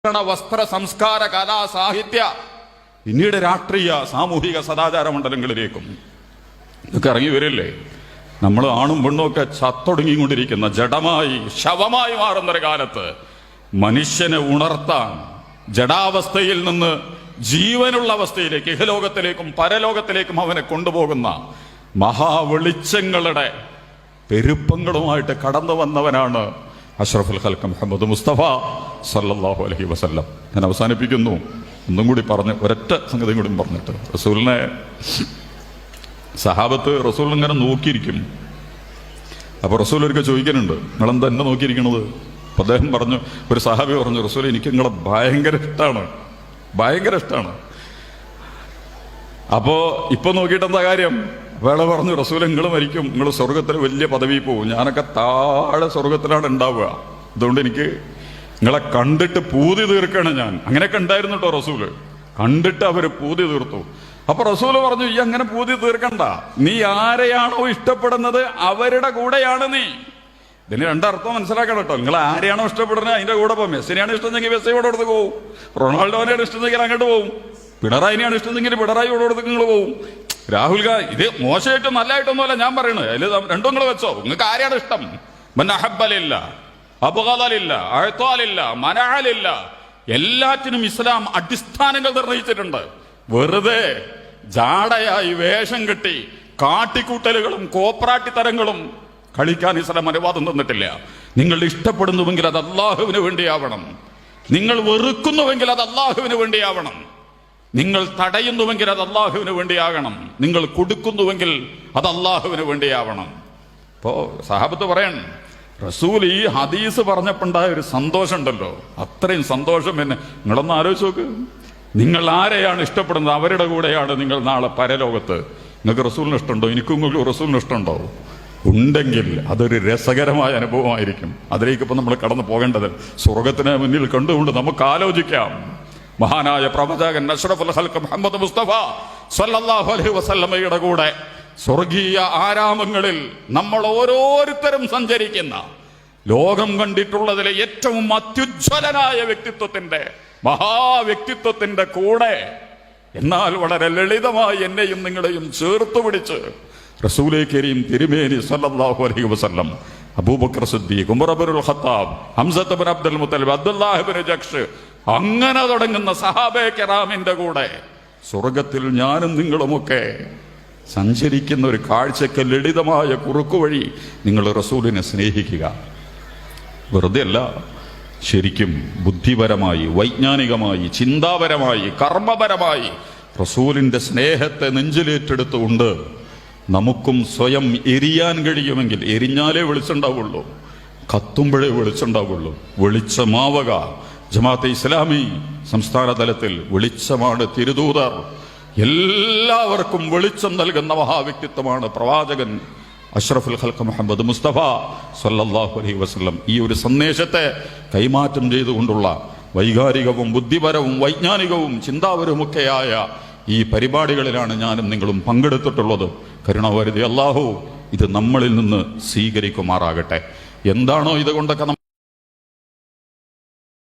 വസ്ത്ര സംസ്കാര കലാ സാഹിത്യ പിന്നീട് രാഷ്ട്രീയ സാമൂഹിക സദാചാര മണ്ഡലങ്ങളിലേക്കും ഇതൊക്കെ ഇറങ്ങി വരില്ലേ? നമ്മൾ ആണും പെണ്ണും ഒക്കെ ചത്തൊടുങ്ങിക്കൊണ്ടിരിക്കുന്ന ജഡമായി ശവമായി മാറുന്നൊരു കാലത്ത് മനുഷ്യനെ ഉണർത്താൻ ജഡാവസ്ഥയിൽ നിന്ന് ജീവനുള്ള അവസ്ഥയിലേക്ക് ഇഹലോകത്തിലേക്കും പരലോകത്തിലേക്കും അവനെ കൊണ്ടുപോകുന്ന മഹാവെളിച്ചങ്ങളുടെ പെരുപ്പങ്ങളുമായിട്ട് കടന്നു വന്നവനാണ് അഷ്റഫുൽ ഖൽഖ് മുഹമ്മദ് മുസ്തഫ സല്ലല്ലാഹു അലൈഹി വസല്ലം. ഞാൻ അവസാനിപ്പിക്കുന്നു. ഒന്നും കൂടി പറഞ്ഞ് ഒരൊറ്റ സംഗതിയും കൂടി പറഞ്ഞിട്ട്, റസൂലിനെ സഹാബത്ത് റസൂൽ ഇങ്ങനെ നോക്കിയിരിക്കും. അപ്പൊ റസൂൽ ഒരിക്കൽ ചോദിക്കുന്നുണ്ട്, നിങ്ങളെന്താ എന്നെ നോക്കിയിരിക്കണത്? അപ്പൊ അദ്ദേഹം പറഞ്ഞു, ഒരു സഹാബി പറഞ്ഞു, റസൂൽ എനിക്ക് നിങ്ങളെ ഭയങ്കര ഇഷ്ടമാണ്, ഭയങ്കര ഇഷ്ടമാണ്. അപ്പോ ഇപ്പൊ നോക്കിയിട്ട് എന്താ കാര്യം? വേള പറഞ്ഞു, റസൂൽ നിങ്ങൾ മരിക്കും, നിങ്ങൾ സ്വർഗത്തിൽ വലിയ പദവി പോവും, ഞാനൊക്കെ താഴെ സ്വർഗത്തിലാണ് ഉണ്ടാവുക, അതുകൊണ്ട് എനിക്ക് നിങ്ങളെ കണ്ടിട്ട് പൂതി തീർക്കണം ഞാൻ. അങ്ങനെയൊക്കെ ഉണ്ടായിരുന്നു കേട്ടോ റസൂല്, കണ്ടിട്ട് അവര് പൂതി തീർത്തു. അപ്പൊ റസൂല് പറഞ്ഞു, ഈ അങ്ങനെ പൂതി തീർക്കണ്ട, നീ ആരെയാണോ ഇഷ്ടപ്പെടുന്നത് അവരുടെ കൂടെയാണ് നീ. ഇതിന് രണ്ടർത്ഥം മനസ്സിലാക്കണം കേട്ടോ. നിങ്ങൾ ആരെയാണോ ഇഷ്ടപ്പെടുന്നത് അതിന്റെ കൂടെ പോകും. മെസ്സിനെയാണ് ഇഷ്ടമെങ്കിൽ മെസ്സിയോട് അടുത്ത് പോവും, റൊണാൾഡോനെയാണ് ഇഷ്ടമെങ്കിൽ അങ്ങോട്ട് പോവും, പിണറായിനെയാണ് ഇഷ്ടമെങ്കിൽ പിണറായിയോട് അടുത്ത് നിങ്ങൾ പോവും. രാഹുൽ ഗാന്ധി, ഇത് മോശമായിട്ടും നല്ലതായിട്ടൊന്നുമല്ല ഞാൻ പറയണത്, അതിൽ രണ്ടും നിങ്ങൾ വെച്ചോ. നിങ്ങൾക്ക് ആരെയാണ് ഇഷ്ടം? മന്നഹബ്ബലില്ല, അബ്ഗദലില്ല, അഅ്താലില്ല, മനഅലില്ല, എല്ലാറ്റിനും ഇസ്ലാം അടിസ്ഥാനങ്ങൾ നിർണയിച്ചിട്ടുണ്ട്. വെറുതെ ജാടയായി വേഷം കെട്ടി കാട്ടിക്കൂട്ടലുകളും കോപ്രാട്ടിത്തരങ്ങളും കളിക്കാൻ ഇസ്ലാം അനുവാദം തന്നിട്ടില്ല. നിങ്ങൾ ഇഷ്ടപ്പെടുന്നുവെങ്കിൽ അത് അല്ലാഹുവിന് വേണ്ടിയാവണം, നിങ്ങൾ വെറുക്കുന്നുവെങ്കിൽ അത് അല്ലാഹുവിന് വേണ്ടിയാവണം, നിങ്ങൾ തടയുന്നുവെങ്കിൽ അത് അല്ലാഹുവിന് വേണ്ടിയാകണം, നിങ്ങൾ കൊടുക്കുന്നുവെങ്കിൽ അത് അല്ലാഹുവിന് വേണ്ടിയാവണം. ഇപ്പോ സഹാബത്ത് പറയൺ, റസൂൽ ഈ ഹദീസ് പറഞ്ഞപ്പോണ്ടായ ഒരു സന്തോഷം ഉണ്ടല്ലോ, അത്രയും സന്തോഷം എന്നെ നിങ്ങളൊന്ന് ആലോചിച്ച് നോക്ക്. നിങ്ങൾ ആരെയാണ് ഇഷ്ടപ്പെടുന്നത് അവരുടെ കൂടെയാണ് നിങ്ങൾ നാളെ പരലോകത്ത്. നിങ്ങൾക്ക് റസൂലിന് ഇഷ്ടമുണ്ടോ? എനിക്കും റസൂലിന് ഇഷ്ടമുണ്ടോ? ഉണ്ടെങ്കിൽ അതൊരു രസകരമായ അനുഭവമായിരിക്കും. അതിലേക്ക് ഇപ്പൊ നമ്മൾ കടന്നു പോകേണ്ടത് സ്വർഗത്തിനെ മുന്നിൽ കണ്ടുകൊണ്ട് നമുക്ക് ആലോചിക്കാം. മഹാനായ പ്രവാചകൻ അഷ്റഫുൽ ഖൽഖ് മുഹമ്മദ് മുസ്തഫ സല്ലല്ലാഹു അലൈഹി വസല്ലമയുടെ കൂടെ സ്വർഗീയ ആരാമങ്ങളിൽ നമ്മൾ ഓരോരുത്തരും സഞ്ചരിക്കുന്ന ലോകം കണ്ടിട്ടുള്ളതിലെ ഏറ്റവും അത്യുജ്വലനായ വ്യക്തിത്വത്തിന്റെ മഹാവ്യക്തിത്വത്തിന്റെ കൂടെ, എന്നാൽ വളരെ ലളിതമായി എന്നെയും നിങ്ങളെയും ചേർത്ത് പിടിച്ച് റസൂലേ കരീം തിരുമേനി സല്ലല്ലാഹു അലൈഹി വസല്ലം, അബൂബക്കർ സിദ്ദീഖ്, ഉമർ ഇബ്നുൽ ഖത്താബ്, ഹംസത്ത് ഇബ്നു അബ്ദുൽ മുത്തലിബ്, അബ്ദുല്ലാഹ് ഇബ്നു ജഖ്ഷ്, അങ്ങനെ തുടങ്ങുന്ന സഹാബേ കിറാമിന്റെ കൂടെ സ്വർഗത്തിൽ ഞാനും നിങ്ങളുമൊക്കെ സഞ്ചരിക്കുന്ന ഒരു കാഴ്ചക്ക് ലളിതമായ കുറുക്കുവഴി നിങ്ങൾ റസൂലിനെ സ്നേഹിക്കുക. വെറുതെ അല്ല, ശരിക്കും ബുദ്ധിപരമായി, വൈജ്ഞാനികമായി, ചിന്താപരമായി, കർമ്മപരമായി റസൂലിന്റെ സ്നേഹത്തെ നെഞ്ചിലേറ്റെടുത്തുകൊണ്ട് നമുക്കും സ്വയം എരിയാൻ കഴിയുമെങ്കിൽ, എരിഞ്ഞാലേ വെളിച്ചുണ്ടാവുള്ളൂ, കത്തുമ്പോഴേ വെളിച്ചുണ്ടാവുള്ളൂ. വെളിച്ചമാവുക. ജമാഅത്തെ ഇസ്ലാമി സംസ്ഥാന തലത്തിൽ വെളിച്ചമാണ് തിരുദൂതർ. എല്ലാവർക്കും വെളിച്ചം നൽകുന്ന മഹാവ്യക്തിത്വമാണ് പ്രവാചകൻ അഷ്റഫുൽ ഖൽഖ് മുഹമ്മദ് മുസ്തഫ സല്ലല്ലാഹു അലൈഹി വസല്ലം. ഈ ഒരു സന്ദേശത്തെ കൈമാറ്റം ചെയ്തുകൊണ്ടുള്ള വൈകാരികവും ബുദ്ധിപരവും വൈജ്ഞാനികവും ചിന്താപരവുമൊക്കെയായ ഈ പരിപാടികളിലാണ് ഞാനും നിങ്ങളും പങ്കെടുത്തിട്ടുള്ളത്. കരുണാവാരിധി അല്ലാഹു ഇത് നമ്മളിൽ നിന്ന് സ്വീകരിക്കുമാറാകട്ടെ. എന്താണോ ഇതുകൊണ്ടൊക്കെ